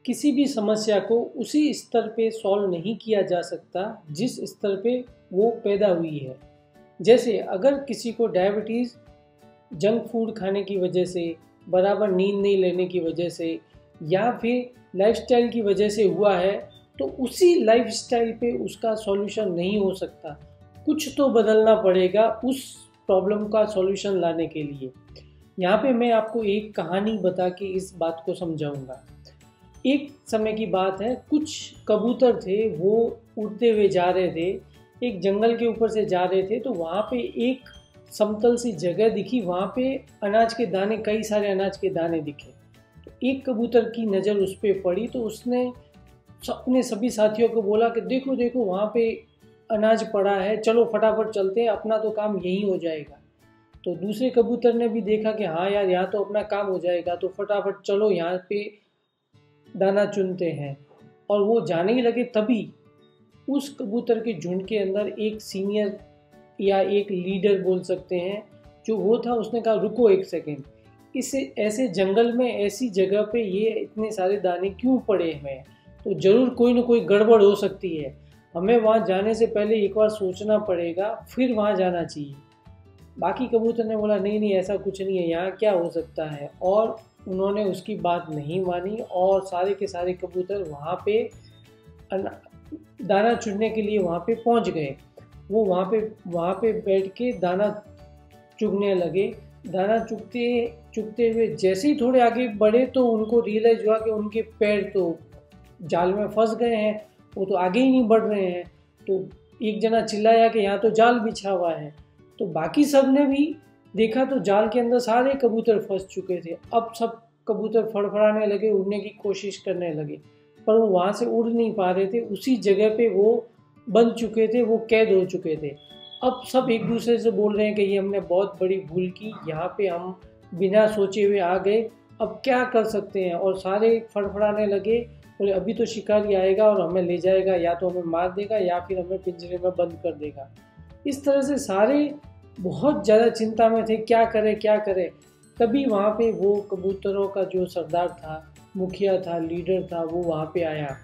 किसी भी समस्या को उसी स्तर पे सॉल्व नहीं किया जा सकता जिस स्तर पे वो पैदा हुई है। जैसे अगर किसी को डायबिटीज़ जंक फूड खाने की वजह से, बराबर नींद नहीं लेने की वजह से या फिर लाइफस्टाइल की वजह से हुआ है, तो उसी लाइफस्टाइल पे उसका सॉल्यूशन नहीं हो सकता। कुछ तो बदलना पड़ेगा उस प्रॉब्लम का सॉल्यूशन लाने के लिए। यहाँ पे मैं आपको एक कहानी बता के इस बात को समझाऊंगा। एक समय की बात है, कुछ कबूतर थे, वो उड़ते हुए जा रहे थे, एक जंगल के ऊपर से जा रहे थे। तो वहाँ पे एक समतल सी जगह दिखी, वहाँ पे अनाज के दाने, कई सारे अनाज के दाने दिखे। तो एक कबूतर की नज़र उस पर पड़ी, तो उसने अपने सभी साथियों को बोला कि देखो देखो वहाँ पे अनाज पड़ा है, चलो फटाफट चलते हैं, अपना तो काम यही हो जाएगा। तो दूसरे कबूतर ने भी देखा कि हाँ यार, यहाँ तो अपना काम हो जाएगा, तो फटाफट चलो यहाँ पे दाना चुनते हैं। और वो जाने ही लगे, तभी उस कबूतर के झुंड के अंदर एक सीनियर या एक लीडर बोल सकते हैं जो वो था, उसने कहा रुको एक सेकेंड, इसे ऐसे जंगल में ऐसी जगह पे ये इतने सारे दाने क्यों पड़े हुए हैं? तो ज़रूर कोई ना कोई गड़बड़ हो सकती है, हमें वहाँ जाने से पहले एक बार सोचना पड़ेगा, फिर वहाँ जाना चाहिए। बाकी कबूतर ने बोला नहीं नहीं, ऐसा कुछ नहीं है, यहाँ क्या हो सकता है। और उन्होंने उसकी बात नहीं मानी और सारे के सारे कबूतर वहाँ पे दाना चुनने के लिए वहाँ पे पहुँच गए। वो वहाँ पे बैठ के दाना चुगने लगे। दाना चुगते चुगते हुए जैसे ही थोड़े आगे बढ़े तो उनको रियलाइज हुआ कि उनके पैर तो जाल में फंस गए हैं, वो तो आगे ही नहीं बढ़ रहे हैं। तो एक जना चिल्लाया कि यहाँ तो जाल बिछा हुआ है। तो बाकी सब ने भी देखा तो जाल के अंदर सारे कबूतर फंस चुके थे। अब सब कबूतर फड़फड़ाने लगे, उड़ने की कोशिश करने लगे, पर वो वहाँ से उड़ नहीं पा रहे थे। उसी जगह पे वो बंध चुके थे, वो कैद हो चुके थे। अब सब एक दूसरे से बोल रहे हैं कि ये हमने बहुत बड़ी भूल की, यहाँ पे हम बिना सोचे हुए आ गए, अब क्या कर सकते हैं। और सारे फड़फड़ाने लगे, बोले अभी तो शिकारी आएगा और हमें ले जाएगा, या तो हमें मार देगा या फिर हमें पिंजरे में बंद कर देगा। इस तरह से सारे बहुत ज़्यादा चिंता में थे, क्या करें क्या करें। तभी वहाँ पे वो कबूतरों का जो सरदार था, मुखिया था, लीडर था, वो वहाँ पे आया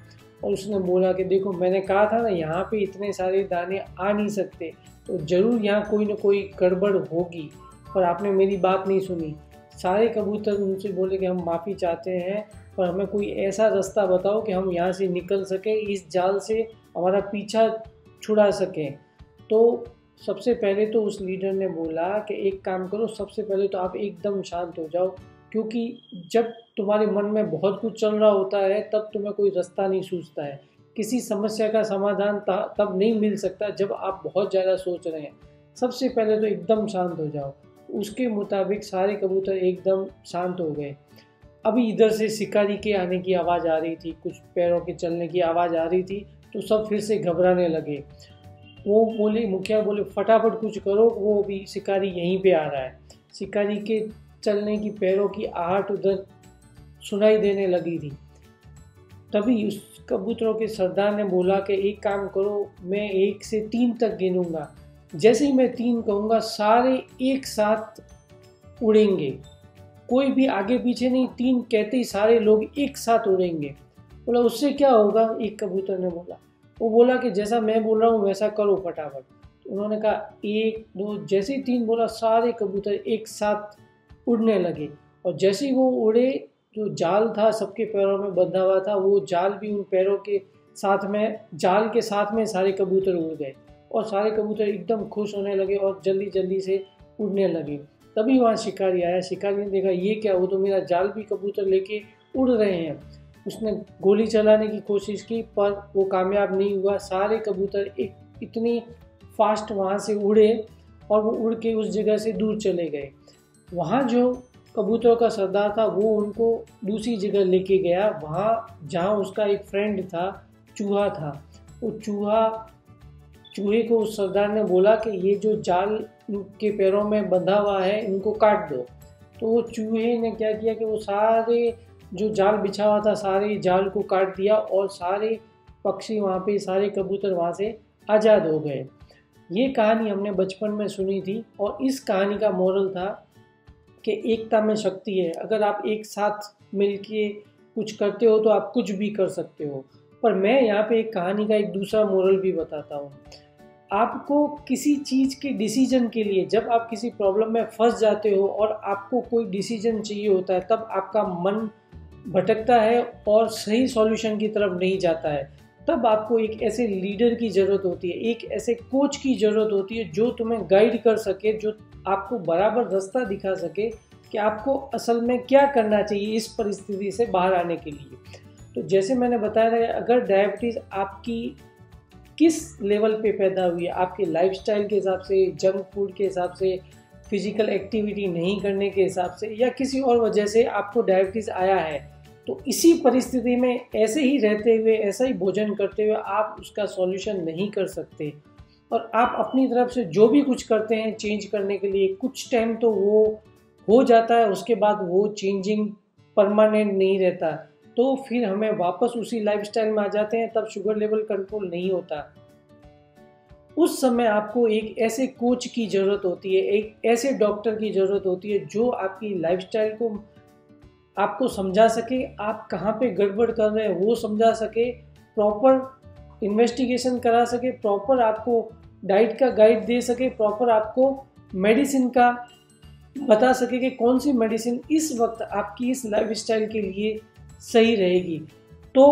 और उसने बोला कि देखो मैंने कहा था ना, यहाँ पे इतने सारे दाने आ नहीं सकते, तो ज़रूर यहाँ कोई ना कोई गड़बड़ होगी, पर आपने मेरी बात नहीं सुनी। सारे कबूतर उनसे बोले कि हम माफ़ी चाहते हैं, पर हमें कोई ऐसा रास्ता बताओ कि हम यहाँ से निकल सकें, इस जाल से हमारा पीछा छुड़ा सकें। तो सबसे पहले तो उस लीडर ने बोला कि एक काम करो, सबसे पहले तो आप एकदम शांत हो जाओ, क्योंकि जब तुम्हारे मन में बहुत कुछ चल रहा होता है तब तुम्हें कोई रास्ता नहीं सूझता है। किसी समस्या का समाधान तब नहीं मिल सकता जब आप बहुत ज़्यादा सोच रहे हैं। सबसे पहले तो एकदम शांत हो जाओ। उसके मुताबिक सारे कबूतर एकदम शांत हो गए। अभी इधर से शिकारी के आने की आवाज़ आ रही थी, कुछ पैरों के चलने की आवाज़ आ रही थी, तो सब फिर से घबराने लगे। वो बोले, मुखिया बोले फटाफट कुछ करो, वो भी शिकारी यहीं पे आ रहा है। शिकारी के चलने की पैरों की आहट उधर सुनाई देने लगी थी। तभी उस कबूतरों के सरदार ने बोला कि एक काम करो, मैं 1 से 3 तक गिनूंगा, जैसे ही मैं 3 कहूँगा सारे एक साथ उड़ेंगे, कोई भी आगे पीछे नहीं। 3 कहते ही सारे लोग एक साथ उड़ेंगे। बोला उससे क्या होगा, एक कबूतर ने बोला। वो बोला कि जैसा मैं बोल रहा हूँ वैसा करो फटाफट। तो उन्होंने कहा 1 2, जैसे ही 3 बोला सारे कबूतर एक साथ उड़ने लगे। और जैसे ही वो उड़े, जो जाल था सबके पैरों में बंधा हुआ था, वो जाल भी उन पैरों के साथ में, जाल के साथ में सारे कबूतर उड़ गए और सारे कबूतर एकदम खुश होने लगे और जल्दी जल्दी से उड़ने लगे। तभी वहाँ शिकारी आया। शिकारी ने देखा ये क्या, वो तो मेरा जाल भी कबूतर लेके उड़ रहे हैं। उसने गोली चलाने की कोशिश की पर वो कामयाब नहीं हुआ। सारे कबूतर इतनी फास्ट वहाँ से उड़े और वो उड़ के उस जगह से दूर चले गए। वहाँ जो कबूतरों का सरदार था वो उनको दूसरी जगह लेके गया, वहाँ जहाँ उसका एक फ्रेंड था, चूहा था। वो चूहे को उस सरदार ने बोला कि ये जो जाल के पैरों में बंधा हुआ है इनको काट दो। तो वो चूहे ने क्या किया कि वो सारे जो जाल बिछा हुआ था सारे जाल को काट दिया और सारे पक्षी वहाँ पे, सारे कबूतर वहाँ से आज़ाद हो गए। ये कहानी हमने बचपन में सुनी थी और इस कहानी का मोरल था कि एकता में शक्ति है। अगर आप एक साथ मिलके कुछ करते हो तो आप कुछ भी कर सकते हो। पर मैं यहाँ पे एक कहानी का एक दूसरा मोरल भी बताता हूँ। आपको किसी चीज़ के डिसीजन के लिए, जब आप किसी प्रॉब्लम में फंस जाते हो और आपको कोई डिसीजन चाहिए होता है, तब आपका मन भटकता है और सही सॉल्यूशन की तरफ नहीं जाता है। तब आपको एक ऐसे लीडर की ज़रूरत होती है, एक ऐसे कोच की ज़रूरत होती है जो तुम्हें गाइड कर सके, जो आपको बराबर रास्ता दिखा सके कि आपको असल में क्या करना चाहिए इस परिस्थिति से बाहर आने के लिए। तो जैसे मैंने बताया था, अगर डायबिटीज़ आपकी किस लेवल पे पैदा हुई है, आपके लाइफस्टाइल के हिसाब से, जंक फूड के हिसाब से, फिजिकल एक्टिविटी नहीं करने के हिसाब से, या किसी और वजह से आपको डायबिटीज़ आया है, तो इसी परिस्थिति में ऐसे ही रहते हुए, ऐसा ही भोजन करते हुए आप उसका सॉल्यूशन नहीं कर सकते। और आप अपनी तरफ से जो भी कुछ करते हैं चेंज करने के लिए, कुछ टाइम तो वो हो जाता है, उसके बाद वो चेंजिंग परमानेंट नहीं रहता, तो फिर हमें वापस उसी लाइफस्टाइल में आ जाते हैं, तब शुगर लेवल कंट्रोल नहीं होता। उस समय आपको एक ऐसे कोच की ज़रूरत होती है, एक ऐसे डॉक्टर की ज़रूरत होती है जो आपकी लाइफस्टाइल को आपको समझा सके, आप कहाँ पे गड़बड़ कर रहे हैं वो समझा सके, प्रॉपर इन्वेस्टिगेशन करा सके, प्रॉपर आपको डाइट का गाइड दे सके, प्रॉपर आपको मेडिसिन का बता सके कि कौन सी मेडिसिन इस वक्त आपकी इस लाइफस्टाइल के लिए सही रहेगी। तो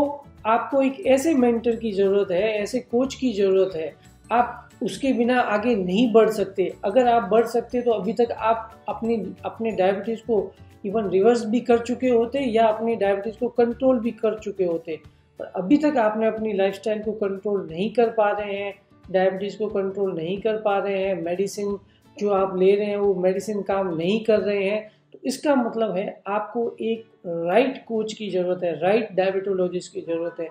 आपको एक ऐसे मेंटर की ज़रूरत है, ऐसे कोच की ज़रूरत है। आप उसके बिना आगे नहीं बढ़ सकते। अगर आप बढ़ सकते तो अभी तक आप अपने डायबिटीज़ को इवन रिवर्स भी कर चुके होते या अपनी डायबिटीज़ को कंट्रोल भी कर चुके होते। पर अभी तक आपने अपनी लाइफस्टाइल को कंट्रोल नहीं कर पा रहे हैं, डायबिटीज़ को कंट्रोल नहीं कर पा रहे हैं, मेडिसिन जो आप ले रहे हैं वो मेडिसिन काम नहीं कर रहे हैं, तो इसका मतलब है आपको एक राइट कोच की ज़रूरत है, राइट डायबिटोलॉजिस्ट की ज़रूरत है।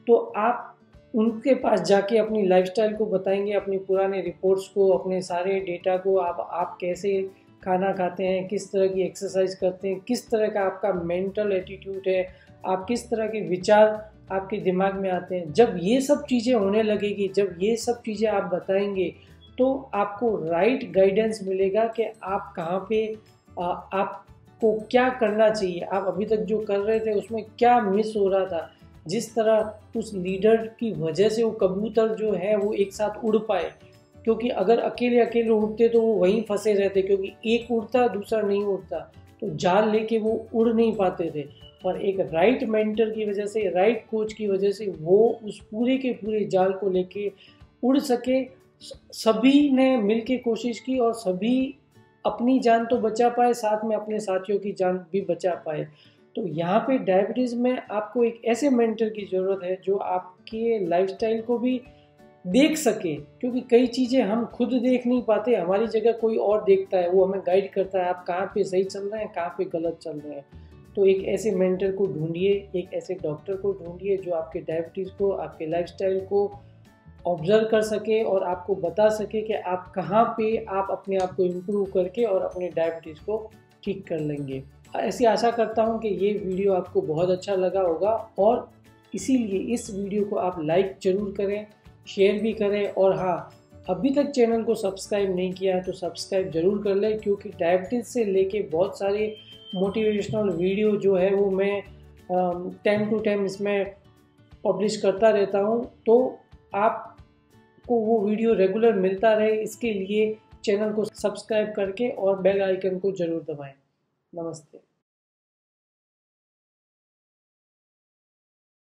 तो आप उनके पास जाके अपनी लाइफस्टाइल को बताएंगे, अपनी पुराने रिपोर्ट्स को, अपने सारे डेटा को, आप कैसे खाना खाते हैं, किस तरह की एक्सरसाइज करते हैं, किस तरह का आपका मेंटल एटीट्यूड है, आप किस तरह के विचार आपके दिमाग में आते हैं। जब ये सब चीज़ें होने लगेगी, जब ये सब चीज़ें आप बताएंगे, तो आपको राइट गाइडेंस मिलेगा कि आप कहाँ पे आपको क्या करना चाहिए, आप अभी तक जो कर रहे थे उसमें क्या मिस हो रहा था। जिस तरह उस लीडर की वजह से वो कबूतर जो है वो एक साथ उड़ पाए, क्योंकि अगर अकेले अकेले उड़ते तो वो वहीं फंसे रहते, क्योंकि एक उड़ता दूसरा नहीं उड़ता, तो जाल लेके वो उड़ नहीं पाते थे। पर एक राइट मेंटर की वजह से, राइट कोच की वजह से वो उस पूरे के पूरे जाल को लेके उड़ सके। सभी ने मिलके कोशिश की और सभी अपनी जान तो बचा पाए, साथ में अपने साथियों की जान भी बचा पाए। तो यहाँ पे डायबिटीज़ में आपको एक ऐसे मेंटर की ज़रूरत है जो आपके लाइफस्टाइल को भी देख सके, क्योंकि कई चीज़ें हम खुद देख नहीं पाते, हमारी जगह कोई और देखता है, वो हमें गाइड करता है आप कहाँ पे सही चल रहे हैं, कहाँ पे गलत चल रहे हैं। तो एक ऐसे मेंटर को ढूंढिए, एक ऐसे डॉक्टर को ढूंढिए जो आपके डायबिटीज़ को, आपके लाइफस्टाइल को ऑब्जर्व कर सके और आपको बता सके कि आप कहाँ पे आप अपने आप को इम्प्रूव करके और अपने डायबिटीज़ को ठीक कर लेंगे। ऐसी आशा करता हूँ कि ये वीडियो आपको बहुत अच्छा लगा होगा, और इसीलिए इस वीडियो को आप लाइक ज़रूर करें, शेयर भी करें, और हाँ, अभी तक चैनल को सब्सक्राइब नहीं किया है तो सब्सक्राइब ज़रूर कर लें, क्योंकि डायबिटीज़ से लेके बहुत सारे मोटिवेशनल वीडियो जो है वो मैं टाइम टू टाइम इसमें पब्लिश करता रहता हूँ। तो आपको वो वीडियो रेगुलर मिलता रहे, इसके लिए चैनल को सब्सक्राइब करके और बेल आइकन को ज़रूर दबाएं। नमस्ते।